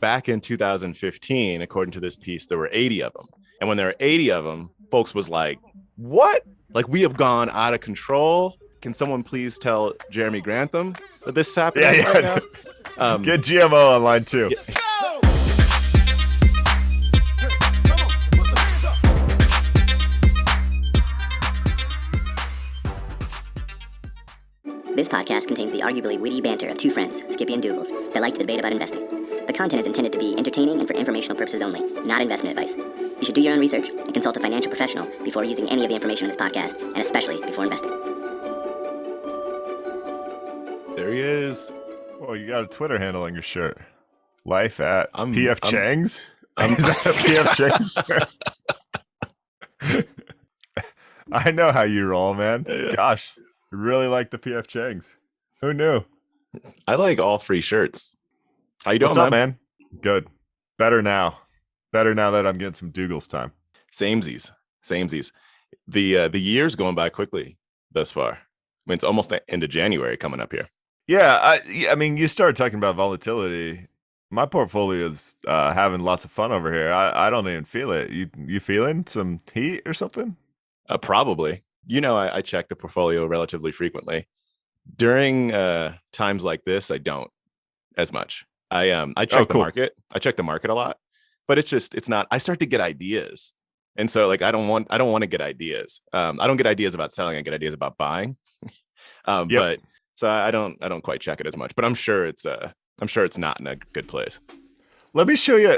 back in 2015, according to this piece, there were 80 of them. And when there were 80 of them, folks was like, what? Like, we have gone out of control. Can someone please tell Jeremy Grantham that this is happening right now? Get GMO online too. Yeah. This podcast contains the arguably witty banter of two friends, Skippy and Doogles, that like to debate about investing. The content is intended to be entertaining and for informational purposes only, not investment advice. You should do your own research and consult a financial professional before using any of the information in this podcast, and especially before investing. There he is. Oh, you got a Twitter handle on your shirt. Life at PF Chang's? Is that a PF Chang's shirt? I know how you roll, man. Yeah. Gosh. Really like the PF Chang's. Who knew? I like all free shirts. How you doing, What's up, man? Good. Better now that I'm getting some Doogles time. Samesies. The year's going by quickly thus far. I mean, it's almost the end of January coming up here. Yeah, I mean, you started talking about volatility. My portfolio is having lots of fun over here. I don't even feel it. You feeling some heat or something? Probably. I check the portfolio relatively frequently. During times like this, I don't as much. I check the market. I check the market a lot, but it's not. I start to get ideas, and so like I don't want to get ideas. I don't get ideas about selling. I get ideas about buying. But so I don't quite check it as much. But I'm sure it's not in a good place. Let me show you.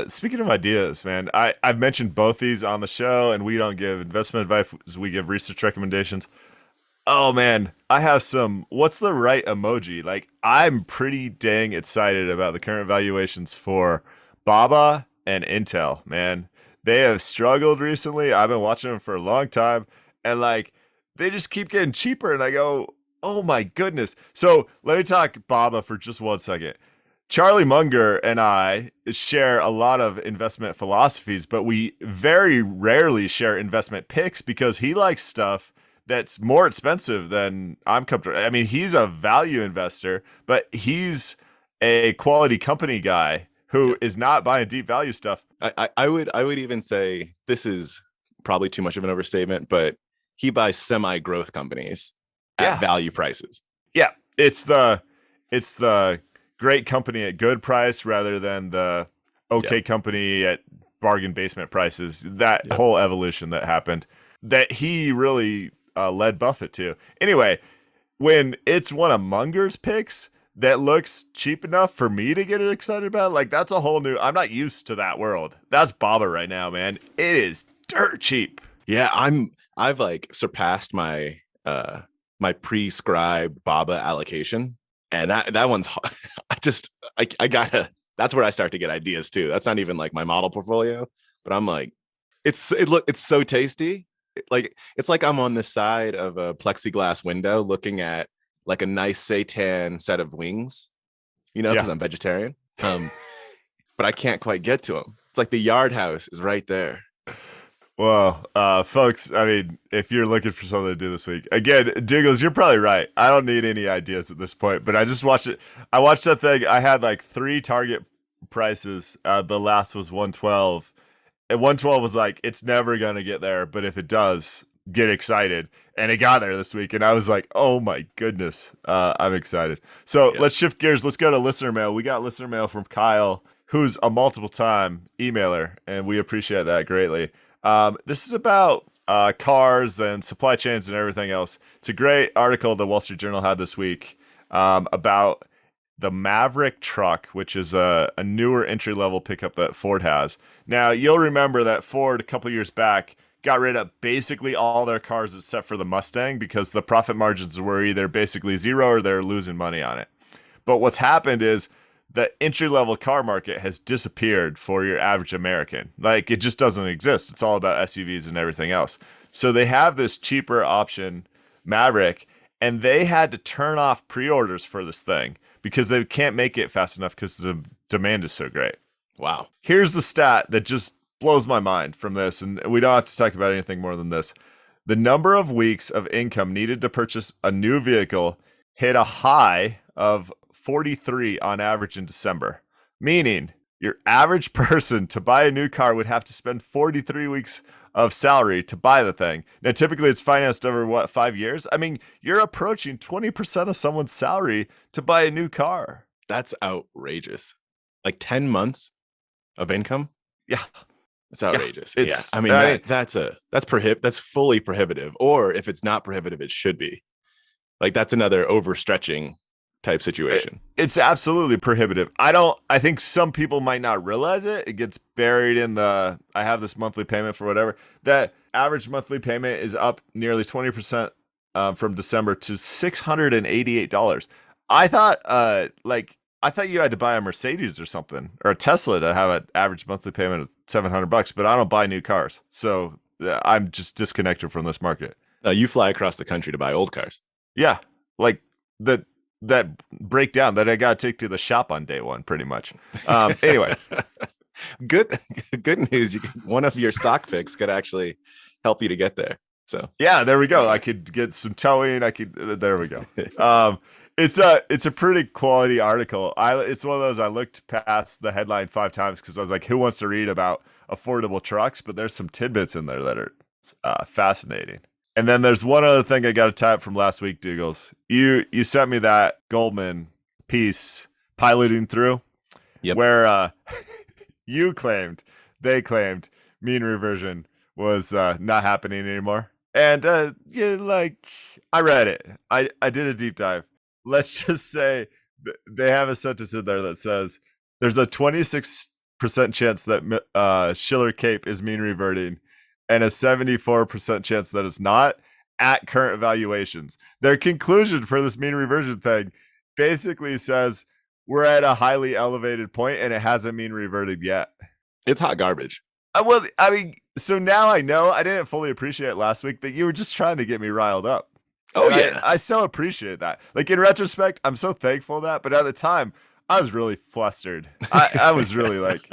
Speaking of ideas, man, I've mentioned both these on the show, and we don't give investment advice. We give research recommendations. Oh, man, I have some. What's the right emoji? Like, I'm pretty dang excited about the current valuations for Baba and Intel, man. They have struggled recently. I've been watching them for a long time, and like, they just keep getting cheaper. And I go, oh my goodness. So let me talk Baba for just 1 second. Charlie Munger and I share a lot of investment philosophies, but we very rarely share investment picks because he likes stuff that's more expensive than I'm comfortable. I mean, he's a value investor, but he's a quality company guy who is not buying deep value stuff. I would even say this is probably too much of an overstatement, but he buys semi-growth companies at value prices. Yeah, it's the great company at good price rather than the okay company at bargain basement prices. That whole evolution that happened that he really led Buffett to. Anyway, when it's one of Munger's picks that looks cheap enough for me to get excited about, like that's a whole new, I'm not used to that world. That's Baba right now, man. It is dirt cheap. Yeah, I've like surpassed my my prescribed Baba allocation. And that one's I gotta, that's where I start to get ideas too. That's not even like my model portfolio, but I'm like, it's so tasty. It's like I'm on the side of a plexiglass window looking at like a nice seitan set of wings, because I'm vegetarian. But I can't quite get to them. It's like the Yard House is right there. Well, folks, I mean, if you're looking for something to do this week, again, Doogles, you're probably right. I don't need any ideas at this point, but I just watched it. I watched that thing. I had like 3 target prices. The last was 112. And 112 was like, it's never going to get there, but if it does, get excited. And it got there this week, and I was like, oh my goodness, I'm excited. So let's shift gears. Let's go to listener mail. We got listener mail from Kyle, who's a multiple-time emailer, and we appreciate that greatly. This is about cars and supply chains and everything else. It's a great article the Wall Street Journal had this week about the Maverick truck, which is a newer entry-level pickup that Ford has. Now, you'll remember that Ford, a couple of years back, got rid of basically all their cars except for the Mustang because the profit margins were either basically zero or they're losing money on it. But what's happened is the entry-level car market has disappeared for your average American. Like, it just doesn't exist. It's all about SUVs and everything else. So they have this cheaper option, Maverick, and they had to turn off pre-orders for this thing because they can't make it fast enough because the demand is so great. Wow. Here's the stat that just blows my mind from this, and we don't have to talk about anything more than this. The number of weeks of income needed to purchase a new vehicle hit a high of 43 on average in December. meaning your average person to buy a new car would have to spend 43 weeks of salary to buy the thing. Now, typically it's financed over 5 years? I mean, you're approaching 20% of someone's salary to buy a new car. That's outrageous. Like 10 months of income? Yeah. It's outrageous. Yeah, yeah. I mean, that's fully prohibitive. Or if it's not prohibitive, it should be. Like that's another overstretching type situation. It's absolutely prohibitive. I think some people might not realize it. It gets buried in I have this monthly payment for whatever. That average monthly payment is up nearly 20% from December to $688. I thought you had to buy a Mercedes or something, or a Tesla to have an average monthly payment of $700, but I don't buy new cars. So I'm just disconnected from this market. You fly across the country to buy old cars. Yeah. Like that breakdown that I got to take to the shop on day one, pretty much. Anyway, good news. One of your stock picks could actually help you to get there. So yeah, there we go. I could get some towing. There we go. It's a pretty quality article. It's one of those I looked past the headline 5 times because I was like, who wants to read about affordable trucks? But there's some tidbits in there that are fascinating. And then there's one other thing I got to type from last week, Doogles. You sent me that Goldman piece piloting through, where they claimed mean reversion was not happening anymore. And I read it. I did a deep dive. Let's just say they have a sentence in there that says there's a 26% chance that Shiller Cape is mean reverting, and a 74% chance that it's not at current valuations. Their conclusion for this mean reversion thing basically says we're at a highly elevated point and it hasn't mean reverted yet. It's hot garbage. Well, I mean, so now I know. I didn't fully appreciate it last week that you were just trying to get me riled up. Oh, and yeah. I so appreciate that. Like in retrospect, I'm so thankful that, but at the time, I was really flustered. I was really like,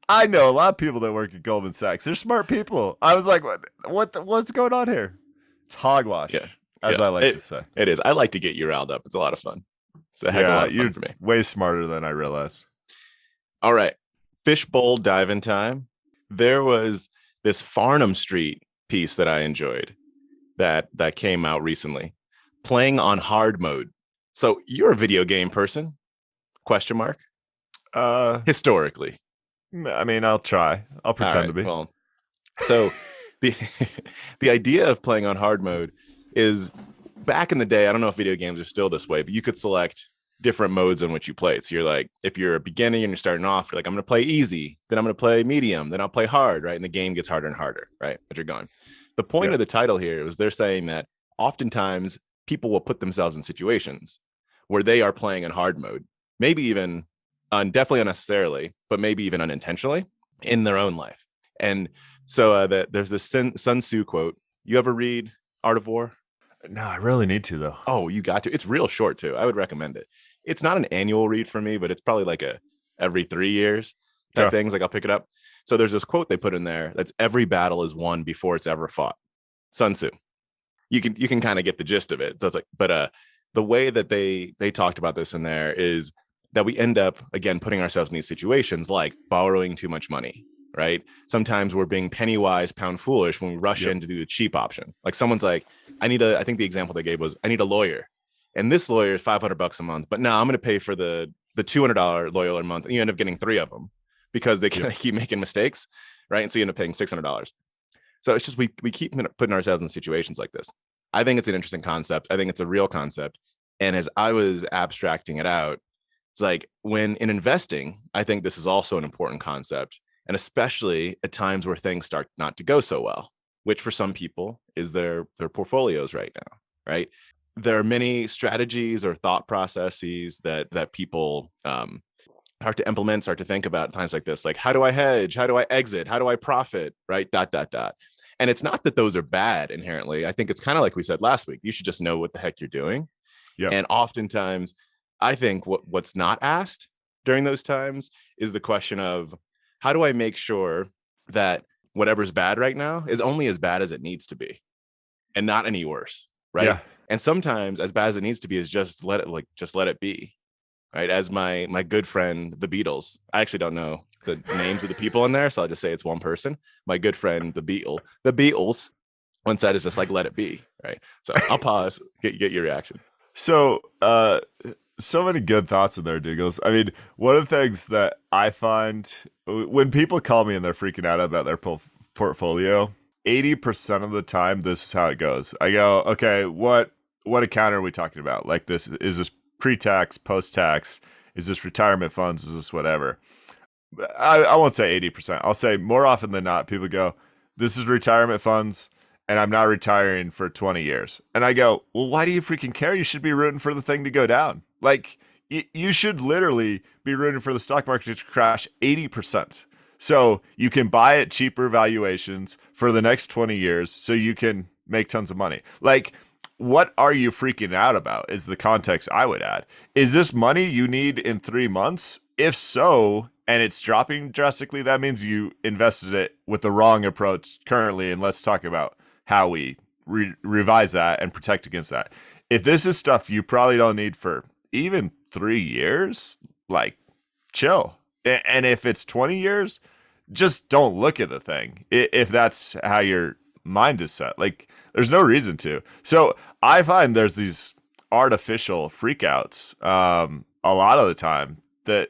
I know a lot of people that work at Goldman Sachs. They're smart people. I was like, what's going on here? It's hogwash, as I like to say. It is. I like to get you riled up. It's a lot of fun. It's a heck of a lot of fun for me. Way smarter than I realized. All right. Fishbowl diving time. There was this Farnam Street piece that I enjoyed that came out recently. Playing on hard mode. So you're a video game person? ? Historically. I mean, I'll try. I'll pretend to be. Well, so the idea of playing on hard mode is back in the day, I don't know if video games are still this way, but you could select different modes in which you play. So you're like, if you're a beginner and you're starting off, you're like, I'm going to play easy, then I'm going to play medium, then I'll play hard, right? And the game gets harder and harder, right? But you're going. The point of the title here was they're saying that oftentimes people will put themselves in situations where they are playing in hard mode, maybe even definitely unnecessarily, but maybe even unintentionally in their own life. And so there's this Sun Tzu quote. You ever read Art of War? No, I really need to though. Oh, you got to. It's real short too. I would recommend it. It's not an annual read for me, but it's probably like every 3 years type things. Like I'll pick it up. So there's this quote they put in there that's every battle is won before it's ever fought. Sun Tzu. You can kind of get the gist of it. So it's like, but the way that they talked about this in there is that we end up again putting ourselves in these situations like borrowing too much money, right? Sometimes we're being penny wise, pound foolish when we rush in to do the cheap option. Like someone's like, I think the example they gave was I need a lawyer, and this lawyer is $500 a month, but now I'm going to pay for the $200 lawyer a month, and you end up getting 3 of them because they keep making mistakes, right? And so you end up paying $600. So it's just we keep putting ourselves in situations like this. I think it's an interesting concept. I think it's a real concept. And as I was abstracting it out, it's like when in investing, I think this is also an important concept, and especially at times where things start not to go so well, which for some people is their portfolios right now, right? There are many strategies or thought processes that people start to implement, start to think about at times like this, like how do I hedge? How do I exit? How do I profit? Right? ... And it's not that those are bad inherently. I think it's kind of like we said last week. You should just know what the heck you're doing. Yeah. And oftentimes, I think what's not asked during those times is the question of how do I make sure that whatever's bad right now is only as bad as it needs to be and not any worse, right? Yeah. And sometimes as bad as it needs to be is just let it be, right? As my good friend, the Beatles. I actually don't know the names of the people in there, so I'll just say it's one person. My good friend, the Beatles. One side is just like, let it be, right? So I'll pause, get your reaction. So, so many good thoughts in there, Doogles. I mean, one of the things that I find when people call me and they're freaking out about their portfolio, 80% of the time, this is how it goes. I go, okay, what account are we talking about? Like, this is this pre-tax, post-tax? Is this retirement funds? Is this whatever? I won't say 80%. I'll say more often than not, people go, this is retirement funds, and I'm not retiring for 20 years. And I go, well, why do you freaking care? You should be rooting for the thing to go down. Like, you should literally be rooting for the stock market to crash 80%. So you can buy at cheaper valuations for the next 20 years so you can make tons of money. Like, what are you freaking out about is the context I would add. Is this money you need in 3 months? If so, and it's dropping drastically, that means you invested it with the wrong approach currently. And let's talk about how we revise that and protect against that. If this is stuff you probably don't need for even 3 years, like, chill. And if it's 20 years, just don't look at the thing. If that's how your mind is set, like, there's no reason to. So I find there's these artificial freakouts a lot of the time that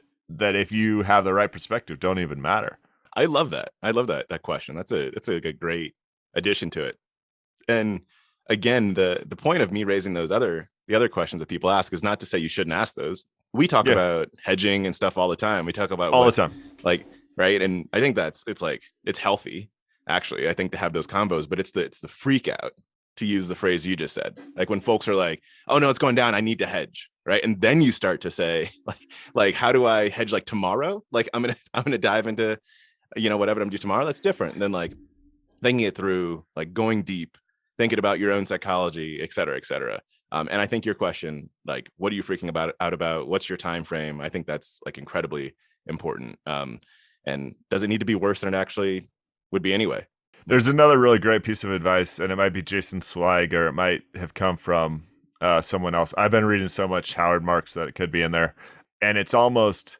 if you have the right perspective, don't even matter. I love that. I love that question. That's a great addition to it. And again, the point of me raising the other questions that people ask is not to say you shouldn't ask those. We talk about hedging and stuff all the time. We talk about all the time, like, right. And I think it's healthy, actually. I think, to have those combos, but it's the freak out, to use the phrase you just said. Like, when folks are like, oh no, it's going down, I need to hedge. Right. And then you start to say, like, how do I hedge, like, tomorrow? Like, I'm gonna dive into, whatever I'm doing tomorrow. That's different than, like, thinking it through, like, going deep, thinking about your own psychology, et cetera, et cetera. And I think your question, like, what are you freaking out about? What's your time frame? I think that's, like, incredibly important. And does it need to be worse than it actually would be anyway? There's another really great piece of advice, and it might be Jason Zweig, or it might have come from someone else. I've been reading so much Howard Marks that it could be in there. And it's almost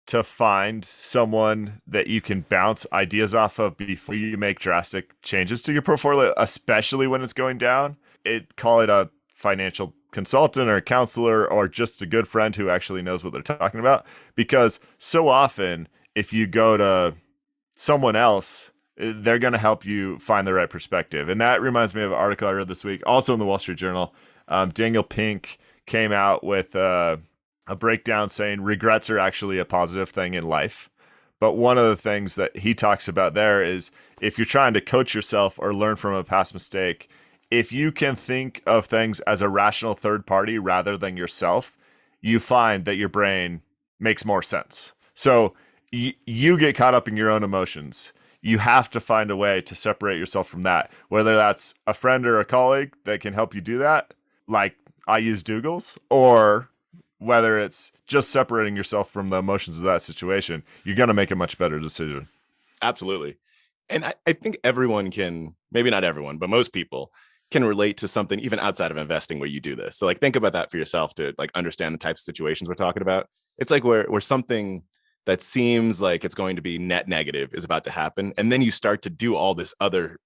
to find someone that you can bounce ideas off of before you make drastic changes to your portfolio, especially when it's going down. Call it a financial consultant or a counselor, or just a good friend who actually knows what they're talking about. Because so often, if you go to someone else, they're going to help you find the right perspective. And that reminds me of an article I read this week, also in the Wall Street Journal. Daniel Pink came out with a breakdown saying regrets are actually a positive thing in life. But one of the things that he talks about there is, if you're trying to coach yourself or learn from a past mistake, if you can think of things as a rational third party rather than yourself, you find that your brain makes more sense. So you get caught up in your own emotions. You have to find a way to separate yourself from that, whether that's a friend or a colleague that can help you do that, like I use Doogles, or whether it's just separating yourself from the emotions of that situation. You're going to make a much better decision. Absolutely. And I think everyone can, maybe not everyone, but most people can relate to something even outside of investing where you do this. So, like, think about that for yourself to, like, understand the types of situations we're talking about. It's like where something that seems like it's going to be net negative is about to happen. And then you start to do all these other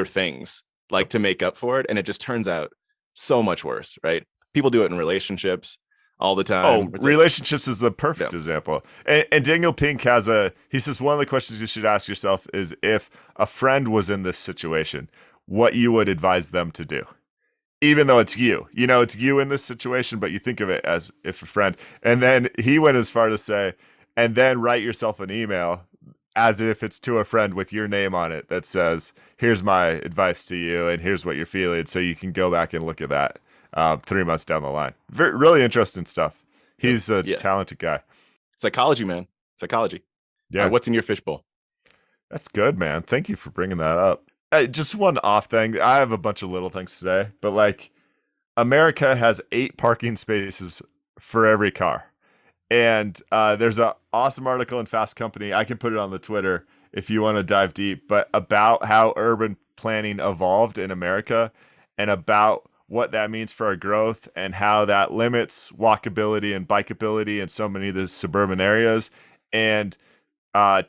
things, like, to make up for it. And it just turns out so much worse, right? People do it in relationships all the time. Oh, relationships is the perfect example. And Daniel Pink he says one of the questions you should ask yourself is, if a friend was in this situation, what you would advise them to do. Even though it's you. It's you in this situation, but you think of it as if a friend. And then he went as far to say, and then write yourself an email as if it's to a friend with your name on it that says, here's my advice to you, and here's what you're feeling, so you can go back and look at that 3 months down the line. Really interesting stuff. He's a talented guy. Psychology, man. Psychology. Yeah. What's in your fishbowl? That's good, man. Thank you for bringing that up. Just one off thing. I have a bunch of little things today, but, like, America has 8 parking spaces for every car. And there's an awesome article in Fast Company. I can put it on the Twitter if you want to dive deep, but about how urban planning evolved in America and about what that means for our growth and how that limits walkability and bikeability in so many of the suburban areas, and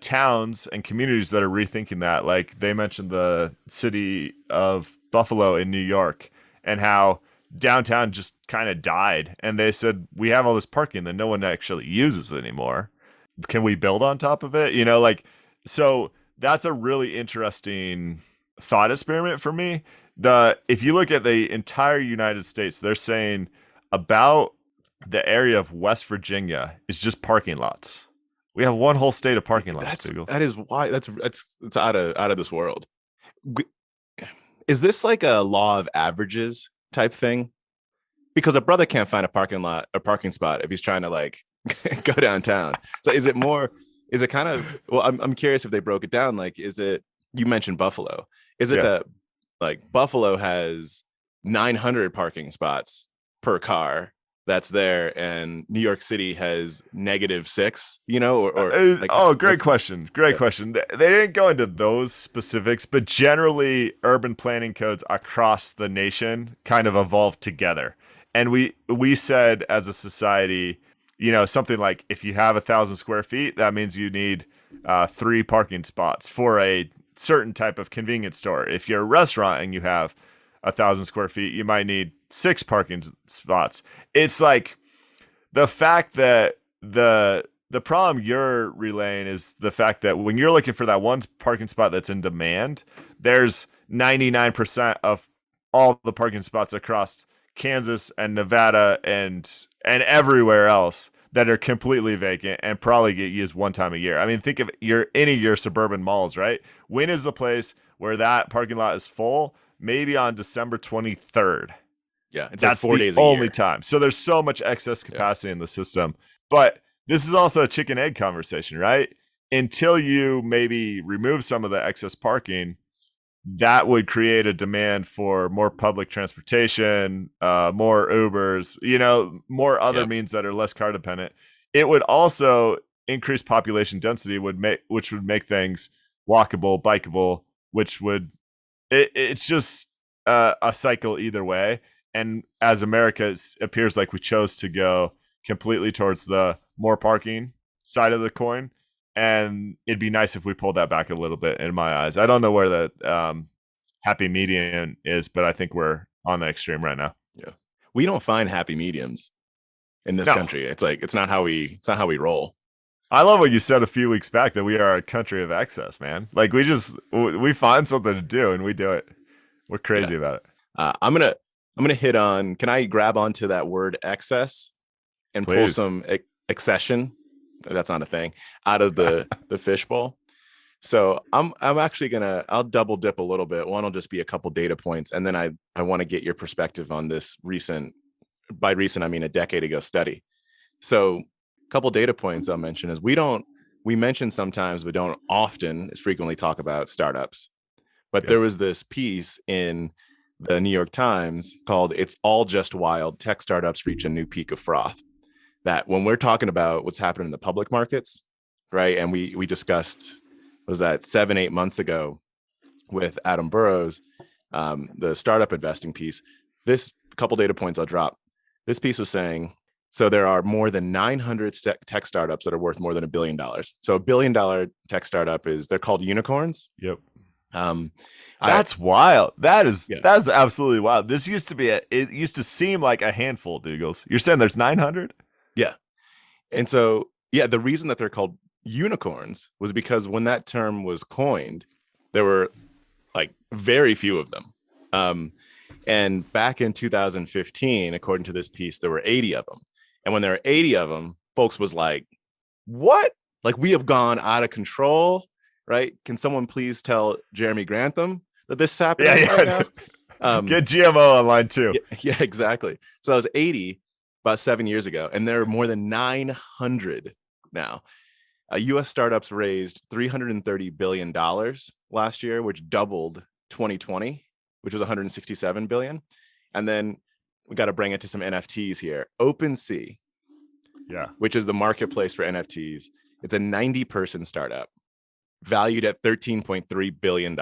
towns and communities that are rethinking that. Like they mentioned the city of Buffalo in New York and how downtown just kind of died. And they said, we have all this parking that no one actually uses anymore. Can we build on top of it? So that's a really interesting thought experiment for me. If you look at the entire United States, they're saying about the area of West Virginia is just parking lots. We have one whole state of parking lots. That is why that's out of this world. Is this like a law of averages type thing? Because a brother can't find a parking spot if he's trying to like go downtown. So is it kind of, well, I'm curious if they broke it down. Like, you mentioned Buffalo. Is it that like Buffalo has 900 parking spots per car that's there, and New York City has -6, great question. Great question. They didn't go into those specifics, but generally urban planning codes across the nation kind of evolved together. And we said as a society, something like if you have 1,000 square feet, that means you need 3 parking spots for a certain type of convenience store. If you're a restaurant and you have 1,000 square feet, you might need 6 parking spots. It's like the fact that the problem you're relaying is the fact that when you're looking for that one parking spot that's in demand, there's 99% of all the parking spots across Kansas and Nevada and everywhere else that are completely vacant and probably get used one time a year. I mean, think of any of your suburban malls, right? When is the place where that parking lot is full? Maybe on December 23rd. Yeah, it's that's like 4 the days a only year. time. So there's so much excess capacity in the system. But this is also a chicken egg conversation, right? Until you maybe remove some of the excess parking, that would create a demand for more public transportation, more Ubers, more other means that are less car dependent. It would also increase population density, which would make things walkable, bikeable, which would it's just a cycle either way. And as America, it appears like we chose to go completely towards the more parking side of the coin. And it'd be nice if we pulled that back a little bit, in my eyes. I don't know where the happy medium is, but I think we're on the extreme right now. Yeah, we don't find happy mediums in this country. It's like it's not how we roll. I love what you said a few weeks back, that we are a country of excess, man. Like we find something to do and we do it. We're crazy about it. I'm gonna hit on. Can I grab onto that word excess and pull some accession? That's not a thing, out of the fishbowl. So I'm actually I'll double dip a little bit. One will just be a couple data points, and then I want to get your perspective on this by recent I mean a decade ago study. So a couple data points I'll mention is we mention sometimes but don't often as frequently talk about startups. But there was this piece in the New York Times called "It's All Just Wild: Tech Startups Reach a New Peak of Froth." That when we're talking about what's happening in the public markets, right? And we discussed, was that 7-8 months ago with Adam Burrows, the startup investing piece. This couple data points I'll drop. This piece was saying, so there are more than 900 tech startups that are worth more than $1 billion. So $1 billion tech startup they're called unicorns. Yep. That's wild. That is absolutely wild. This used to it used to seem like a handful, Doogles. You're saying there's 900? Yeah. And so, the reason that they're called unicorns was because when that term was coined, there were like very few of them. And back in 2015, according to this piece, there were 80 of them. And when there were 80 of them, folks was like, what? Like, we have gone out of control, right? Can someone please tell Jeremy Grantham that this is happening right now? Get GMO online too. Yeah, exactly. So that was 80 about 7 years ago, and there are more than 900 now. U.S. startups raised $330 billion last year, which doubled 2020, which was $167 billion. And then we got to bring it to some NFTs here. OpenSea, which is the marketplace for NFTs. It's a 90-person startup valued at $13.3 billion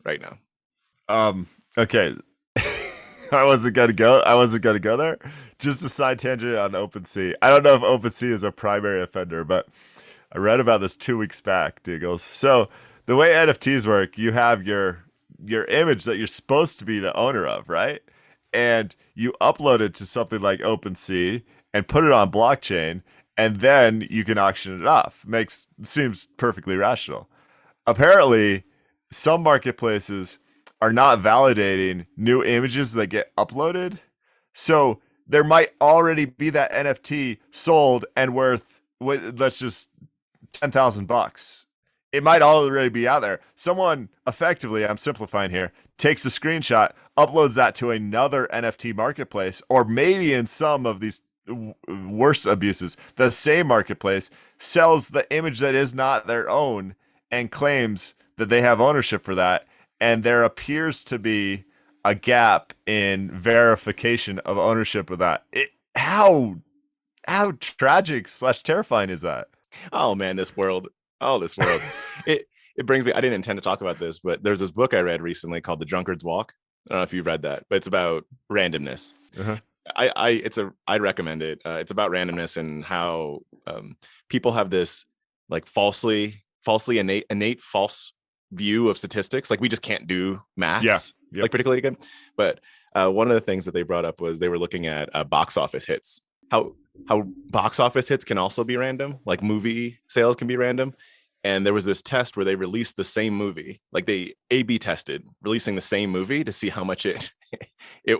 right now. Okay. I wasn't gonna go there. Just a side tangent on OpenSea. I don't know if OpenSea is a primary offender, but I read about this 2 weeks back, Doogles. So the way NFTs work, you have your image that you're supposed to be the owner of, right? And you upload it to something like OpenSea and put it on blockchain, and then you can auction it off. Seems perfectly rational. Apparently, some marketplaces are not validating new images that get uploaded. So there might already be that NFT sold and worth, let's just $10,000. It might already be out there. Someone effectively, I'm simplifying here, takes a screenshot, uploads that to another NFT marketplace, or maybe in some of these worse abuses, the same marketplace sells the image that is not their own and claims that they have ownership for that. And there appears to be a gap in verification of ownership of that. How tragic / terrifying is that? Oh man, this world. Oh, this world. It brings me. I didn't intend to talk about this, but there's this book I read recently called The Drunkard's Walk. I don't know if you've read that, but it's about randomness. Uh-huh. I'd recommend it. It's about randomness and how people have this like falsely innate false view of statistics. Like we just can't do maths like particularly good. But one of the things that they brought up was they were looking at box office hits. How box office hits can also be random, like movie sales can be random. And there was this test where they released the same movie, like they A/B tested releasing the same movie to see how much it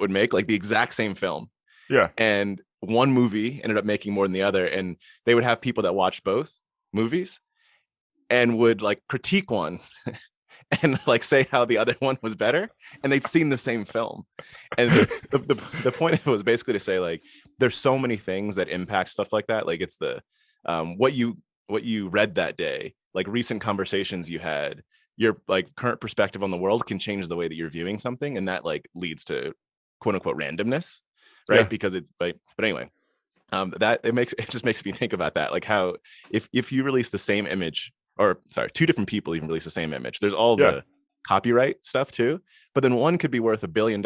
would make, like the exact same film. Yeah. And one movie ended up making more than the other. And they would have people that watched both movies and would like critique one and like say how the other one was better, and they'd seen the same film. And the point of it was basically to say like there's so many things that impact stuff like that. Like it's the what you read that day, like recent conversations you had, your like current perspective on the world can change the way that you're viewing something, and that like leads to quote unquote randomness, right? Because it's like, but anyway, that it just makes me think about that, like how if you release the same image, or sorry, two different people even release the same image, there's all the copyright stuff too, but then one could be worth $1 billion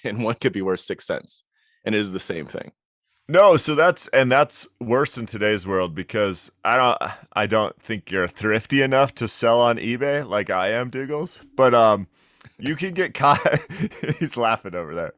and one could be worth 6 cents, and it is the same thing. No, so that's worse in today's world, because I don't think you're thrifty enough to sell on eBay like I am, Doogles. But you can get caught. He's laughing over there.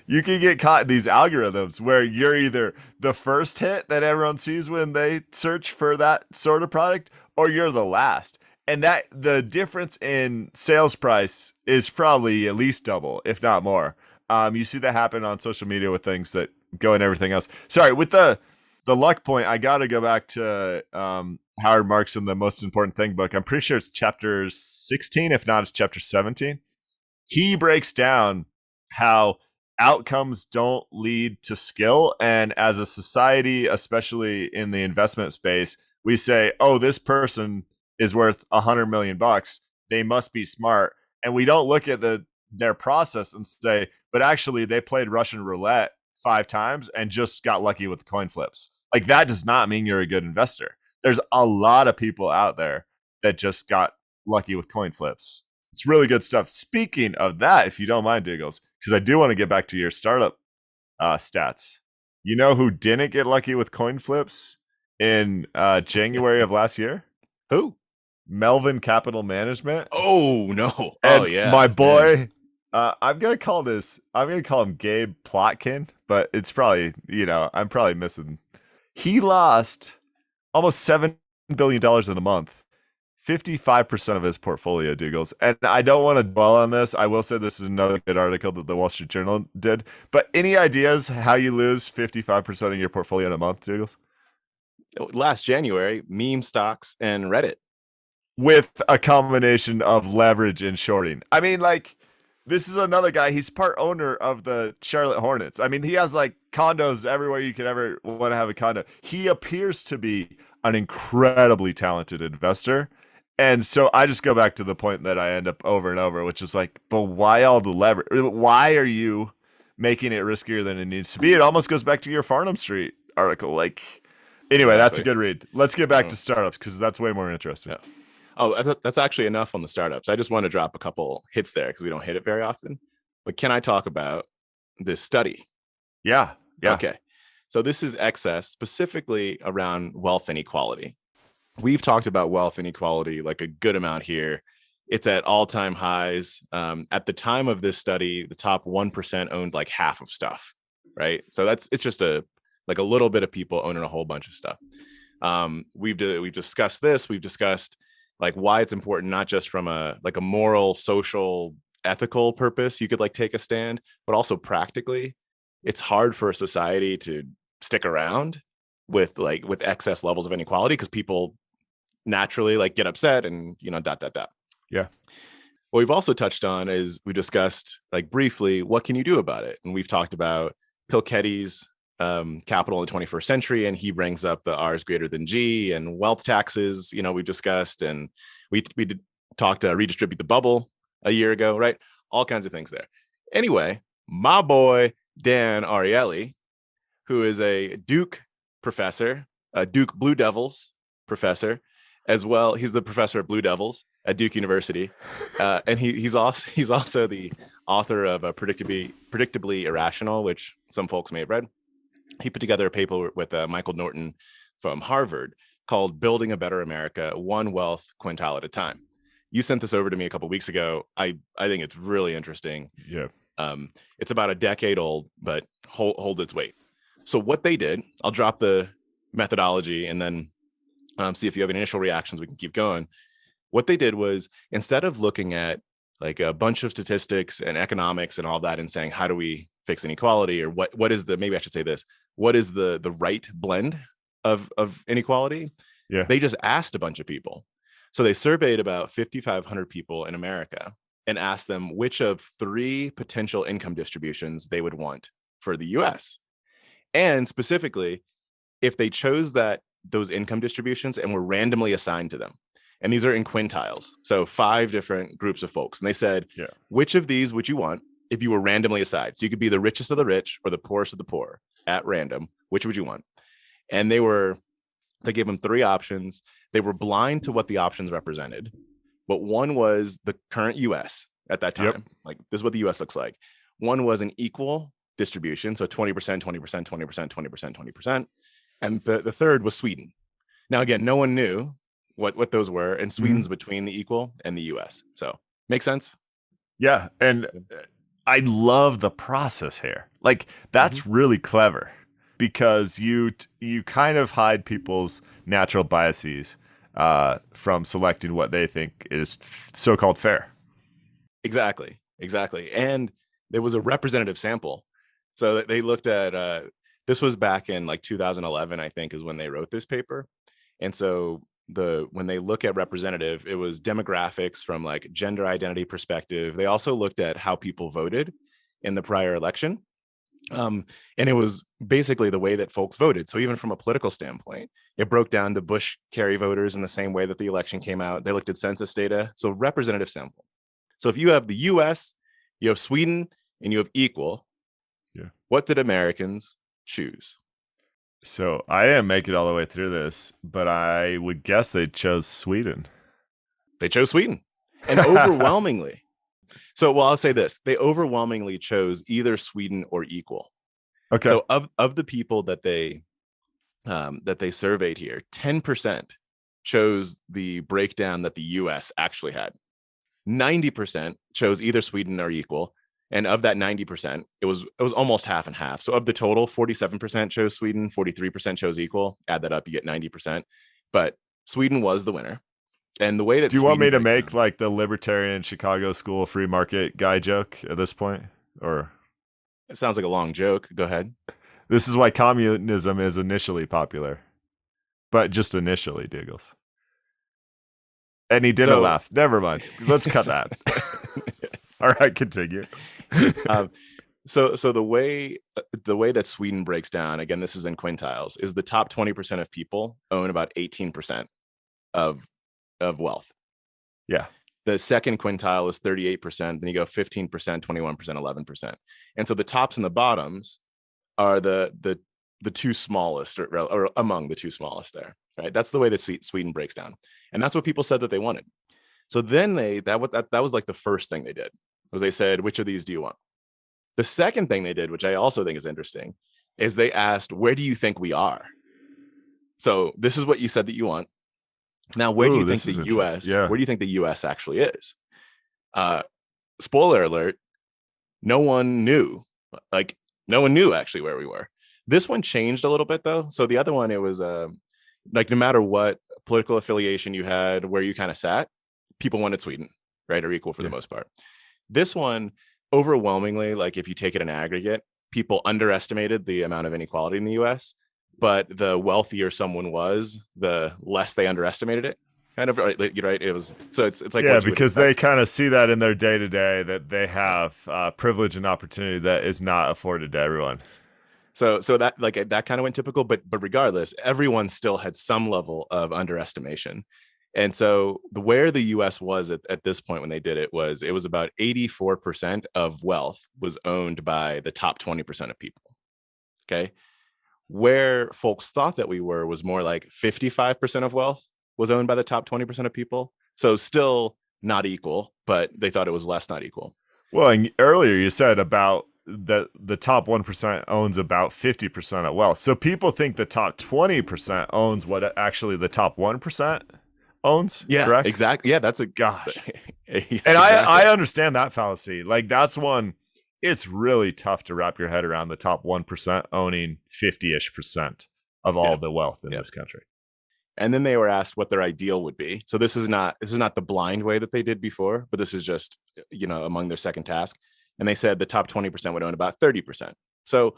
You can get caught in these algorithms where you're either the first hit that everyone sees when they search for that sort of product, or you're the last. And that the difference in sales price is probably at least double, if not more. You see that happen on social media with things that go and everything else. Sorry, with the luck point, I got to go back to Howard Marks in the Most Important Thing book. I'm pretty sure it's chapter 16, if not, it's chapter 17. He breaks down how outcomes don't lead to skill, and as a society, especially in the investment space, we say, "Oh, this person is worth $100 million. They must be smart," and we don't look at their process and say, "But actually, they played Russian roulette 5 times and just got lucky with the coin flips." Like that does not mean you're a good investor. There's a lot of people out there that just got lucky with coin flips. It's really good stuff. Speaking of that, if you don't mind, Doogles, because I do want to get back to your startup stats. You know who didn't get lucky with coin flips in January of last year? Who? Melvin Capital Management. Oh no! And oh yeah, my boy. I'm gonna call him Gabe Plotkin, but it's probably, I'm probably missing. He lost almost $7 billion in a month, 55% of his portfolio, Doogles. And I don't want to dwell on this. I will say this is another good article that the Wall Street Journal did. But any ideas how you lose 55% of your portfolio in a month, Doogles? Last January, meme stocks and Reddit, with a combination of leverage and shorting. I mean, like, this is another guy. He's part owner of the Charlotte Hornets. I mean, he has like condos everywhere you could ever want to have a condo. He appears to be an incredibly talented investor. And so I just go back to the point that I end up over and over, which is like, but why all the leverage? Why are you making it riskier than it needs to be? It almost goes back to your Farnam Street article. Like, anyway, That's a good read. Let's get back to startups, because that's way more interesting. Yeah. Oh, that's actually enough on the startups. I just want to drop a couple hits there because we don't hit it very often. But can I talk about this study? Yeah. Okay. So this is excess, specifically around wealth inequality. We've talked about wealth inequality like a good amount here. It's at all-time highs. At the time of this study, the top 1% owned like half of stuff, right? So it's just a little bit of people owning a whole bunch of stuff. We've discussed this. We've discussed like why it's important, not just from a moral, social, ethical purpose. You could like take a stand, but also practically, it's hard for a society to stick around with excess levels of inequality because people naturally like get upset and dot. Yeah. What we've also touched on is we discussed like briefly what can you do about it, and we've talked about Piketty's Capital in the 21st Century, and he brings up the R is greater than G and wealth taxes. We discussed, and we did talk to redistribute the bubble a year ago, right? All kinds of things there. Anyway, my boy Dan Ariely, who is a Duke professor, a Duke Blue Devils professor as well. He's the professor of Blue Devils at Duke University, and he's also the author of Predictably Irrational, which some folks may have read. He put together a paper with Michael Norton from Harvard called "Building a Better America: One Wealth Quintile at a Time." You sent this over to me a couple of weeks ago. I think it's really interesting. Yeah. It's about a decade old, but hold its weight. So what they did, I'll drop the methodology and then see if you have any initial reactions. We can keep going. What they did was, instead of looking at like a bunch of statistics and economics and all that and saying, how do we fix inequality, or what is the, maybe I should say this, what is the right blend of inequality? Yeah. They just asked a bunch of people. So they surveyed about 5,500 people in America and asked them which of 3 potential income distributions they would want for the US. And specifically, if they chose those income distributions and were randomly assigned to them. And these are in quintiles. So 5 different groups of folks. And they said, which of these would you want if you were randomly assigned? So you could be the richest of the rich or the poorest of the poor at random. Which would you want? And they gave them 3 options. They were blind to what the options represented. But one was the current US at that time. Yep. Like, this is what the US looks like. One was an equal distribution. So 20%, 20%, 20%, 20%, 20%. And the third was Sweden. Now, again, no one knew what those were, and Sweden's between the equal and the US. So, make sense? Yeah, and I love the process here. Like, that's really clever, because you kind of hide people's natural biases from selecting what they think is so-called fair. Exactly. And there was a representative sample. So they looked at this was back in like 2011, I think, is when they wrote this paper. And so when they look at representative, it was demographics from like gender identity perspective. They also looked at how people voted in the prior election. And it was basically the way that folks voted. So even from a political standpoint, it broke down to Bush-Kerry voters in the same way that the election came out. They looked at census data. So representative sample. So if you have the US, you have Sweden, and you have equal, what did Americans choose? So I didn't make it all the way through this, but I would guess they chose Sweden. They chose Sweden, and overwhelmingly. So, well, I'll say this: they overwhelmingly chose either Sweden or equal. Okay. So of the people that they surveyed here, 10% chose the breakdown that the US actually had. 90% chose either Sweden or equal. And of that 90%, it was almost half and half. So of the total, 47% chose Sweden, 43% chose equal. Add that up, you get 90%. But Sweden was the winner. And the way that do you want me to make like the libertarian Chicago school free market guy joke at this point? Or it sounds like a long joke. Go ahead. This is why communism is initially popular. But just initially, Doogles. And he didn't laugh. Never mind. Let's cut that. All right, continue. So the way that Sweden breaks down, again, this is in quintiles, is the top 20% of people own about 18% of wealth. Yeah. The second quintile is 38%. Then you go 15%, 21%, 11%. And so the tops and the bottoms are the two smallest, or among the two smallest there. Right. That's the way that Sweden breaks down, and that's what people said that they wanted. So then that was like the first thing they did, was they said, which of these do you want? The second thing they did, which I also think is interesting, is they asked, where do you think we are? So this is what you said that you want. Now, where do you think the US, where do you think the US actually is? Spoiler alert, no one knew. Like, no one knew actually where we were. This one changed a little bit though. So the other one, it was like no matter what political affiliation you had, where you kind of sat, people wanted Sweden, right? Or equal for the most part. This one, overwhelmingly, like if you take it in aggregate, people underestimated the amount of inequality in the US, but the wealthier someone was, the less they underestimated it. Kind of right. It was so it's like because they kind of see that in their day to day that they have privilege and opportunity that is not afforded to everyone. So that that kind of went typical, but regardless, everyone still had some level of underestimation. And so where the US was at this point when they did it was about 84% of wealth was owned by the top 20% of people. Okay. Where folks thought that we were was more like 55% of wealth was owned by the top 20% of people. So still not equal, but they thought it was less not equal. Well, and earlier you said about the top 1% owns about 50% of wealth. So people think the top 20% owns what actually the top 1% owns. Yeah, correct? Exactly. Yeah, that's a gosh. Yeah, and exactly. I understand that fallacy. Like that's one, it's really tough to wrap your head around the top 1% owning 50-ish% of all the wealth in this country. And then they were asked what their ideal would be. So this is not the blind way that they did before, but this is just, among their second task. And they said the top 20% would own about 30%. So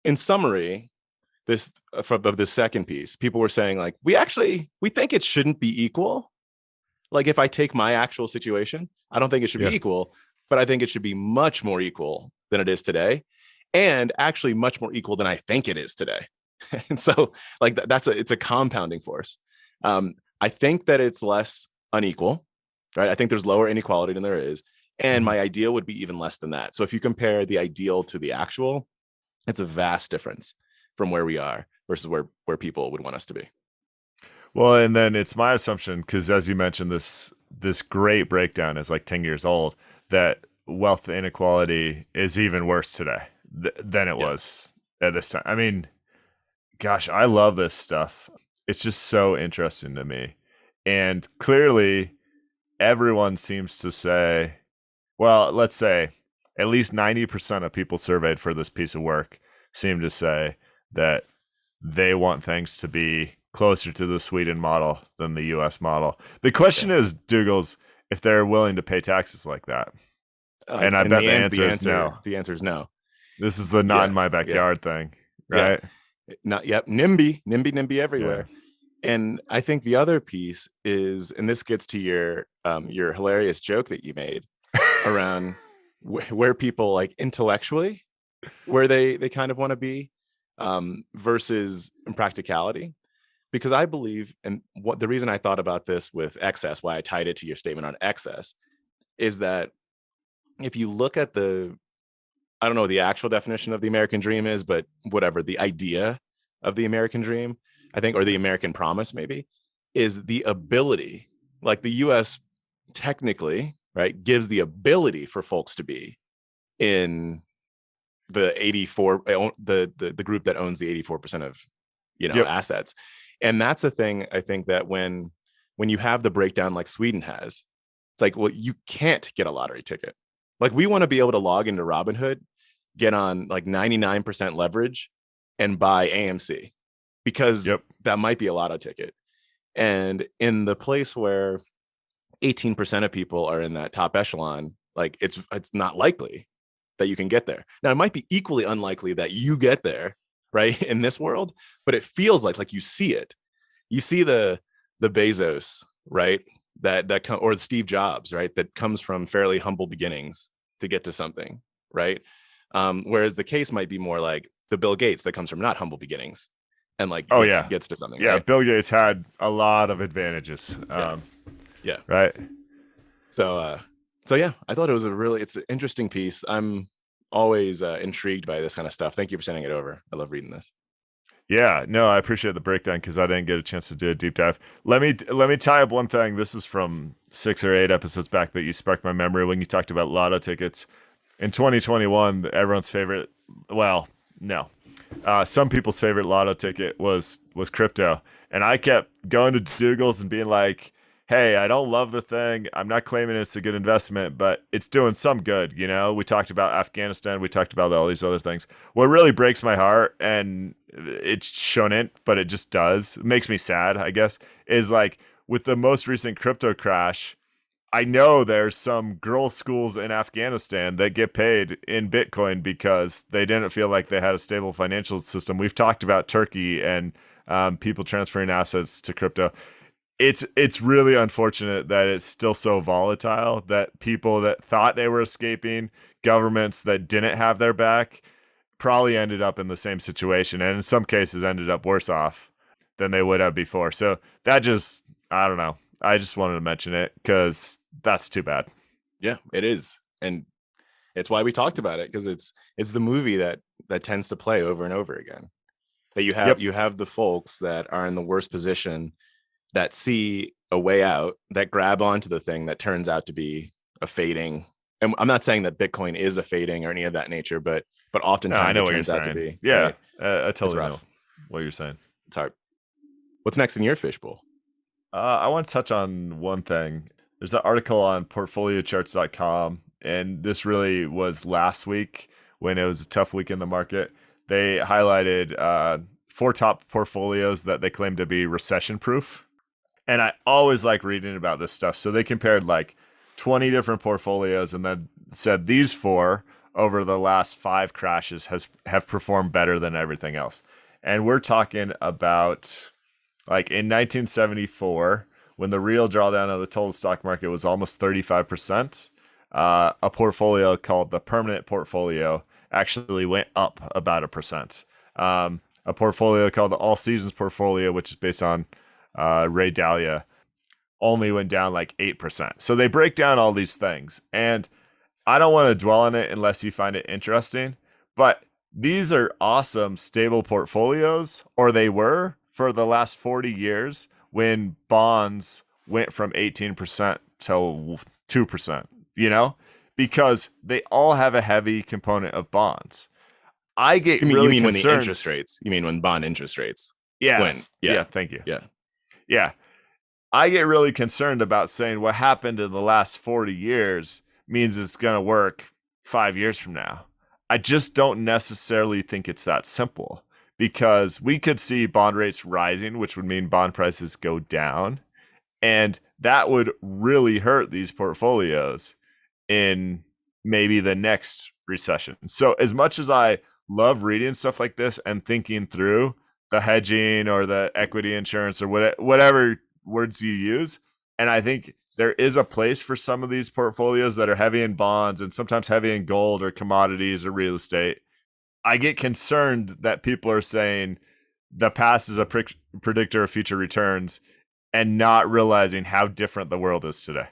in summary, of this second piece, people were saying like, we think it shouldn't be equal. Like if I take my actual situation, I don't think it should be equal, but I think it should be much more equal than it is today. And actually much more equal than I think it is today. And so like it's a compounding force. I think that it's less unequal, right? I think there's lower inequality than there is. And my ideal would be even less than that. So if you compare the ideal to the actual, it's a vast difference from where we are versus where people would want us to be. Well, and then it's my assumption, because as you mentioned, this great breakdown is like 10 years old, that wealth inequality is even worse today than it was at this time. I mean, gosh, I love this stuff. It's just so interesting to me. And clearly, everyone seems to say, well, let's say at least 90% of people surveyed for this piece of work seem to say that they want things to be closer to the Sweden model than the US model. The question is, Doogles, if they're willing to pay taxes like that. And I bet the answer is no. The answer is no. This is the not in my backyard thing, right? Yeah. NIMBY everywhere. Yeah. And I think the other piece is, and this gets to your hilarious joke that you made around where people like intellectually, where they kind of want to be versus in practicality. Because I believe, and what the reason I thought about this with excess, why I tied it to your statement on excess, is that if you look at I don't know what the actual definition of the American dream is, but whatever, the idea of the American dream, I think, or the American promise maybe, is the ability, like the US technically, right, gives the ability for folks to be in the 84, the group that owns the 84% of, assets. And that's a thing, I think, that when you have the breakdown like Sweden has, it's like, well, you can't get a lottery ticket. Like we want to be able to log into Robinhood, get on like 99% leverage and buy AMC because that might be a lotto ticket. And in the place where 18% of people are in that top echelon, like it's not likely that you can get there. Now, it might be equally unlikely that you get there, right, in this world, but it feels like you see it. You see the Bezos, right, that or Steve Jobs, right, that comes from fairly humble beginnings to get to something, right? Whereas the case might be more like the Bill Gates that comes from not humble beginnings and like gets to something. Yeah, right? Bill Gates had a lot of advantages. Right. So yeah, I thought it's an interesting piece. I'm always intrigued by this kind of stuff. Thank you for sending it over. I love reading this. Yeah, no, I appreciate the breakdown because I didn't get a chance to do a deep dive. Let me tie up one thing. This is from 6 or 8 episodes back, but you sparked my memory when you talked about lotto tickets. In 2021, everyone's favorite, well, no, some people's favorite lotto ticket was crypto. And I kept going to Doogles and being like, hey, I don't love the thing. I'm not claiming it's a good investment, but it's doing some good. You know, we talked about Afghanistan. We talked about all these other things. What really breaks my heart, and it's shouldn't, but it just does, it makes me sad, I guess, is like with the most recent crypto crash, I know there's some girls' schools in Afghanistan that get paid in Bitcoin because they didn't feel like they had a stable financial system. We've talked about Turkey and people transferring assets to crypto. It's really unfortunate that it's still so volatile, that people that thought they were escaping, governments that didn't have their back, probably ended up in the same situation, and in some cases ended up worse off than they would have before. So that just, I don't know. I just wanted to mention it because that's too bad. Yeah, it is. And it's why we talked about it, because it's the movie that tends to play over and over again. That you have the folks that are in the worst position, that see a way out, that grab onto the thing that turns out to be a fading. And I'm not saying that Bitcoin is a fading or any of that nature, but oftentimes I know it what turns you're out saying. to be. Yeah, right? I totally know what you're saying. It's hard. What's next in your fishbowl? I want to touch on one thing. There's an article on portfoliocharts.com, and this really was last week when it was a tough week in the market. They highlighted 4 top portfolios that they claim to be recession-proof. And I always like reading about this stuff. So they compared like 20 different portfolios and then said these 4 over the last 5 crashes have performed better than everything else. And we're talking about like in 1974, when the real drawdown of the total stock market was almost 35%, a portfolio called the permanent portfolio actually went up about 1%. A portfolio called the all seasons portfolio, which is based on Ray Dalio, only went down like 8%. So they break down all these things. And I don't want to dwell on it unless you find it interesting, but these are awesome, stable portfolios, or they were for the last 40 years when bonds went from 18% to 2%, you know, because they all have a heavy component of bonds. I get really you mean concerned. when the interest rates, you mean when bond interest rates? Yeah. Yeah. Thank you. Yeah. Yeah. I get really concerned about saying what happened in the last 40 years means it's going to work 5 years from now. I just don't necessarily think it's that simple, because we could see bond rates rising, which would mean bond prices go down. And that would really hurt these portfolios in maybe the next recession. So as much as I love reading stuff like this and thinking through the hedging or the equity insurance or whatever words you use, and I think there is a place for some of these portfolios that are heavy in bonds and sometimes heavy in gold or commodities or real estate, I get concerned that people are saying the past is a predictor of future returns and not realizing how different the world is today.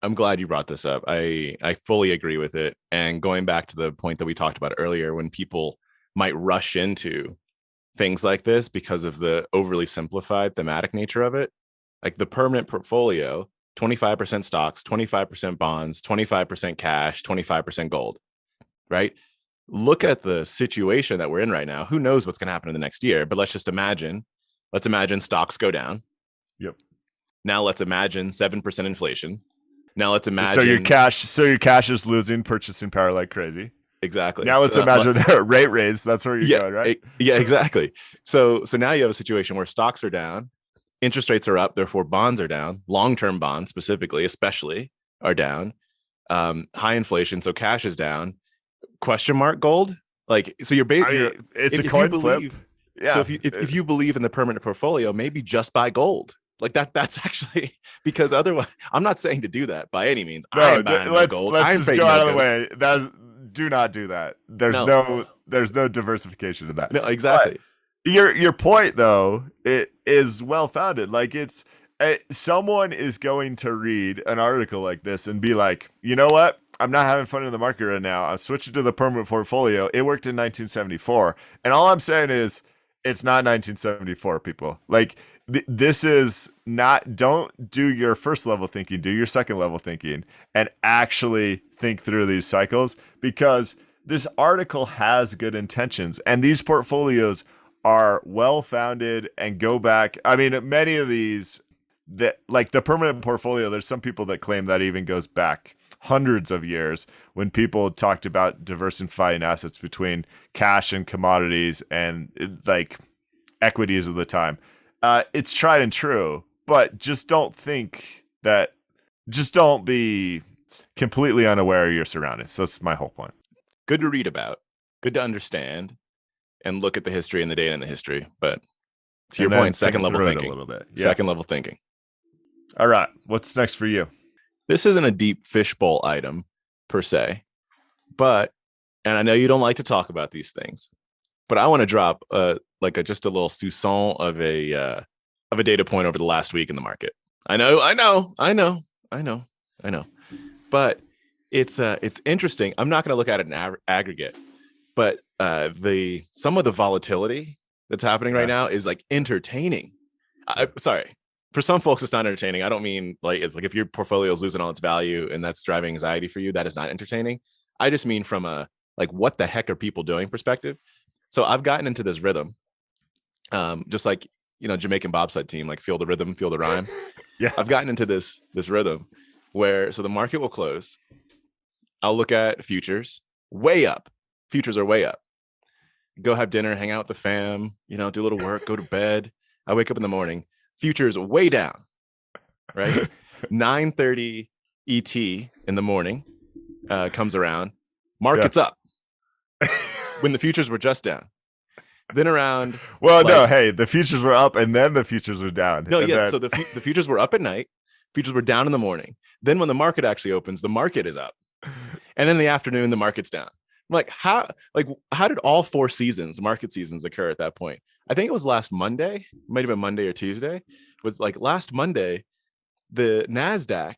I'm glad you brought this up. I fully agree with it. And going back to the point that we talked about earlier, when people might rush into things like this because of the overly simplified thematic nature of it, like the permanent portfolio, 25% stocks, 25% bonds, 25% cash, 25% gold, right? Look at the situation that we're in right now. Who knows what's going to happen in the next year? But let's imagine stocks go down. Yep. Now let's imagine 7% inflation. Now let's imagine. So your cash is losing purchasing power like crazy. Exactly. Now let's imagine a rate raise. That's where you're going, right? Yeah, exactly. So now you have a situation where stocks are down, interest rates are up, therefore bonds are down. Long-term bonds specifically, especially, are down. High inflation, so cash is down. Question mark gold? Like, so it's a coin flip. Yeah. So if you believe in the permanent portfolio, maybe just buy gold. Like that's actually, because otherwise, I'm not saying to do that by any means. No, let's just go out of the way. Do not do that. There's no diversification in that. No, exactly. But your point though, it is well founded. Like someone is going to read an article like this and be like, you know what? I'm not having fun in the market right now. I'm switching to the permanent portfolio. It worked in 1974. And all I'm saying is it's not 1974, people. Like, this is not, don't do your first level thinking, do your second level thinking and actually think through these cycles, because this article has good intentions and these portfolios are well founded and go back. I mean, many of these, that like the permanent portfolio, there's some people that claim that even goes back hundreds of years when people talked about diversifying assets between cash and commodities and like equities of the time. It's tried and true, but just don't be completely unaware of your surroundings. That's my whole point. Good to read about, good to understand, and look at the history and the data in the history. But to your point, second level thinking. A little bit. Yeah. Second level thinking. All right. What's next for you? This isn't a deep fishbowl item per se, but, and I know you don't like to talk about these things, but I want to drop just a little soupçon of a data point over the last week in the market. I know, but it's interesting. I'm not going to look at it in aggregate, but some of the volatility that's happening right now is like entertaining. Sorry, for some folks it's not entertaining. I don't mean like it's like if your portfolio is losing all its value and that's driving anxiety for you, that is not entertaining. I just mean from a like what the heck are people doing perspective. So I've gotten into this rhythm, just like Jamaican bobsled team, like feel the rhythm, feel the rhyme. Yeah, I've gotten into this rhythm where so the market will close. I'll look at futures way up. Futures are way up. Go have dinner, hang out with the fam, do a little work, go to bed. I wake up in the morning, futures way down, right? 9:30 ET in the morning comes around, market's up when the futures were just down. Then around, the futures were up and then the futures were down. So the futures were up at night, futures were down in the morning. Then when the market actually opens, the market is up, and then in the afternoon the market's down. I'm like, how did all four market seasons occur at that point? I think it was last Monday, might have been Monday or Tuesday. It was like last Monday, the NASDAQ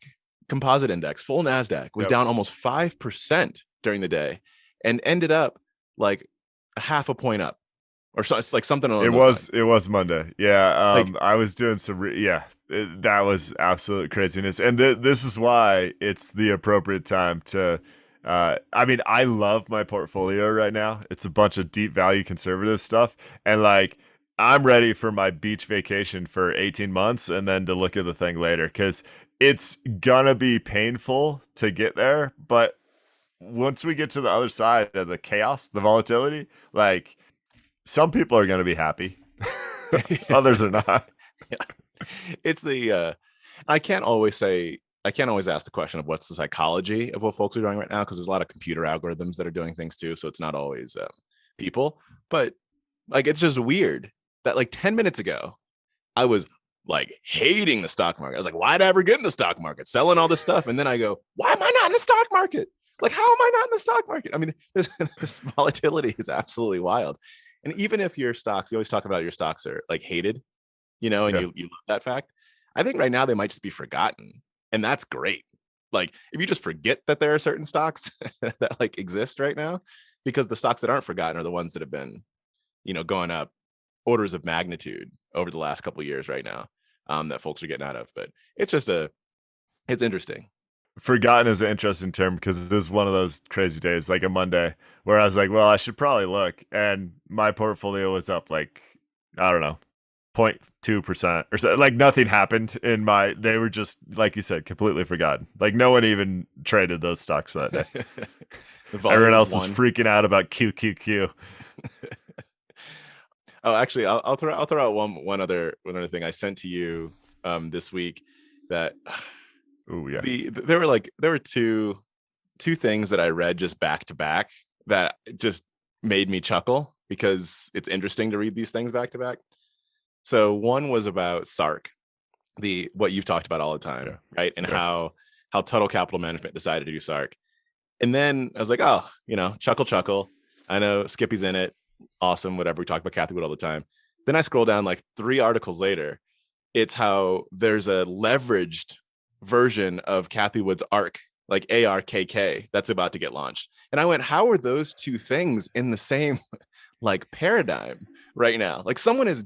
composite index, full NASDAQ, was down almost 5% during the day and ended up like a half a point up. Or so it's like something along it was Monday. Yeah. I was doing some that was absolute craziness. And this is why it's the appropriate time to I love my portfolio right now. It's a bunch of deep value conservative stuff. And like I'm ready for my beach vacation for 18 months and then to look at the thing later, because it's gonna be painful to get there. But once we get to the other side of the chaos, the volatility, like some people are going to be happy. Others are not. Yeah. It's I can't always ask the question of what's the psychology of what folks are doing right now, because there's a lot of computer algorithms that are doing things too. So it's not always people, but like, it's just weird that like 10 minutes ago, I was like hating the stock market. I was like, why'd I ever get in the stock market? Selling all this stuff. And then I go, why am I not in the stock market? Like, how am I not in the stock market? I mean, this volatility is absolutely wild. And even if your stocks, you always talk about your stocks are like hated, and you love that fact. I think right now they might just be forgotten. And that's great. Like if you just forget that there are certain stocks that like exist right now, because the stocks that aren't forgotten are the ones that have been, going up orders of magnitude over the last couple of years right now, that folks are getting out of. But it's just it's interesting. Forgotten is an interesting term because this is one of those crazy days, like a Monday, where I was like, well, I should probably look. And my portfolio was up like, I don't know, 0.2% or so. Like nothing happened they were just, like you said, completely forgotten. Like no one even traded those stocks that day. Everyone else was freaking out about QQQ. Oh, actually, I'll throw out one other thing I sent to you this week that. Oh yeah. There were two things that I read just back to back that just made me chuckle, because it's interesting to read these things back to back. So one was about SARK, what you've talked about all the time, right? And how Total Capital Management decided to do SARK. And then I was like, oh, chuckle. I know Skippy's in it. Awesome, whatever. We talk about Kathy Wood all the time. Then I scroll down like 3 articles later. It's how there's a leveraged version of Kathy Wood's ARK, like ARKK, that's about to get launched. And I went, how are those two things in the same like paradigm right now? Like someone is,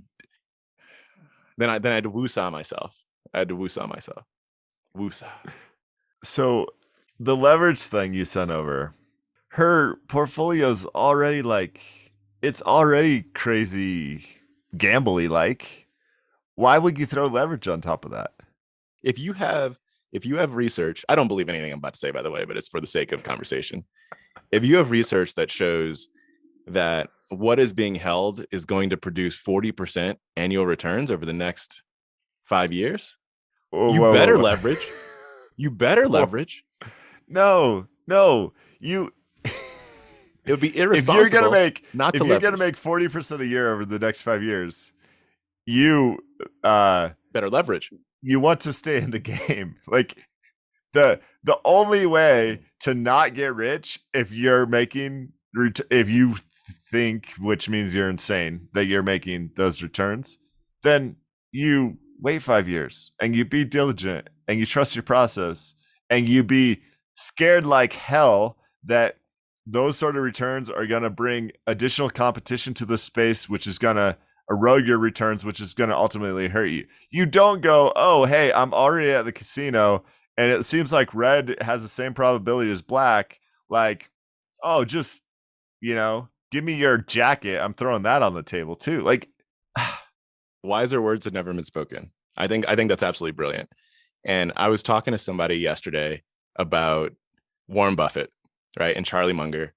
Then I had to woosah myself. Woosah. So the leverage thing you sent over, her portfolio's already like, it's already crazy gambly. Like, why would you throw leverage on top of that? If you have research, I don't believe anything I'm about to say, by the way, but it's for the sake of conversation. If you have research that shows that what is being held is going to produce 40% annual returns over the next 5 years, you better leverage. You better leverage. No, you. It would be irresponsible. If you're gonna make, not if to you're leverage. gonna make 40% a year over the next 5 years, you better leverage. You want to stay in the game. Like the only way to not get rich, if you think, which means you're insane, that you're making those returns, then you wait 5 years and you be diligent and you trust your process and you be scared like hell that those sort of returns are going to bring additional competition to the space, which is going to erode your returns, which is going to ultimately hurt you. You don't go, oh, hey, I'm already at the casino and it seems like red has the same probability as black. Like, oh, just, give me your jacket. I'm throwing that on the table too. Like, wiser words have never been spoken. I think that's absolutely brilliant. And I was talking to somebody yesterday about Warren Buffett, right, and Charlie Munger.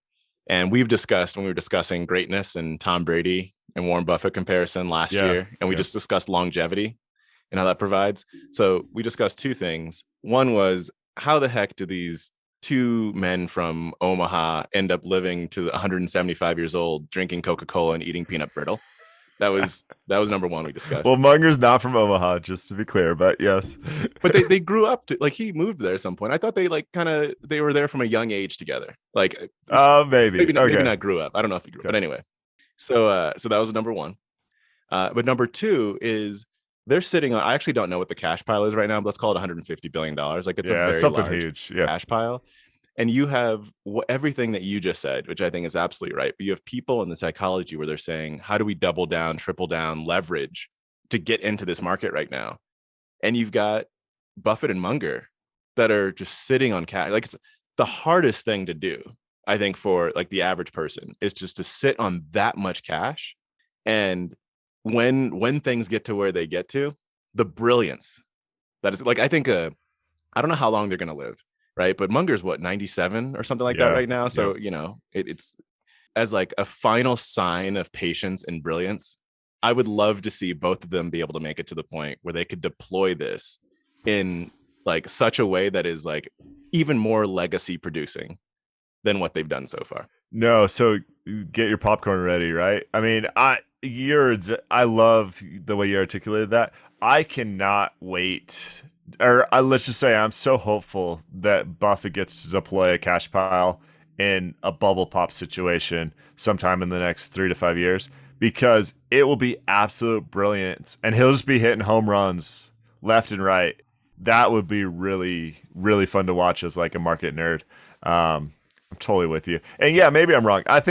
And we've discussed, when we were discussing greatness and Tom Brady and Warren Buffett comparison last year, and we just discussed longevity and how that provides. So we discussed two things. One was, how the heck do these two men from Omaha end up living to 175 years old, drinking Coca-Cola and eating peanut brittle? That was number one we discussed. Well, Munger's not from Omaha, just to be clear, but yes. But they grew up to, like, he moved there at some point. I thought they they were there from a young age together. Like, maybe not grew up. I don't know if he grew up, but anyway. So that was number one. But number two is they're sitting on, I actually don't know what the cash pile is right now, but let's call it $150 billion. Like, it's a very something large huge cash pile. And you have everything that you just said, which I think is absolutely right. But you have people in the psychology where they're saying, how do we double down, triple down, leverage to get into this market right now? And you've got Buffett and Munger that are just sitting on cash. Like, it's the hardest thing to do, I think, for like the average person, is just to sit on that much cash. And when things get to where they get to, the brilliance that is, like, I think I don't know how long they're going to live. Right. But Munger's 97 or something like that right now. So, it's as like a final sign of patience and brilliance. I would love to see both of them be able to make it to the point where they could deploy this in like such a way that is like even more legacy producing than what they've done so far. No. So get your popcorn ready. Right. I mean, I love the way you articulated that. I cannot wait. Or let's just say I'm so hopeful that Buffett gets to deploy a cash pile in a bubble pop situation sometime in the next 3 to 5 years, because it will be absolute brilliance and he'll just be hitting home runs left and right. That would be really, really fun to watch as like a market nerd. I'm totally with you. And yeah, maybe I'm wrong. I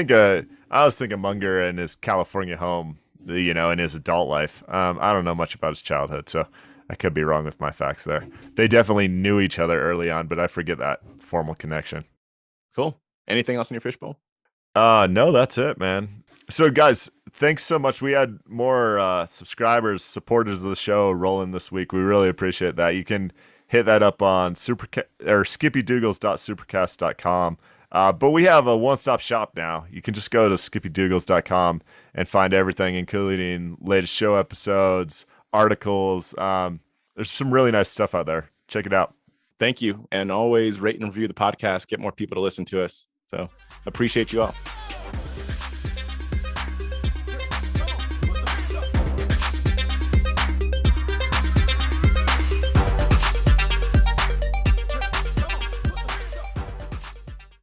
was thinking Munger in his California home, in his adult life. I don't know much about his childhood, so I could be wrong with my facts there. They definitely knew each other early on, but I forget that formal connection. Cool. Anything else in your fishbowl? No, that's it, man. So guys, thanks so much. We had more subscribers, supporters of the show rolling this week. We really appreciate that. You can hit that up on skippydoogles.supercast.com. But we have a one-stop shop now. You can just go to skippydoogles.com and find everything, including latest show episodes, articles. There's some really nice stuff out there. Check it out. Thank you. And always rate and review the podcast, get more people to listen to us. So appreciate you all.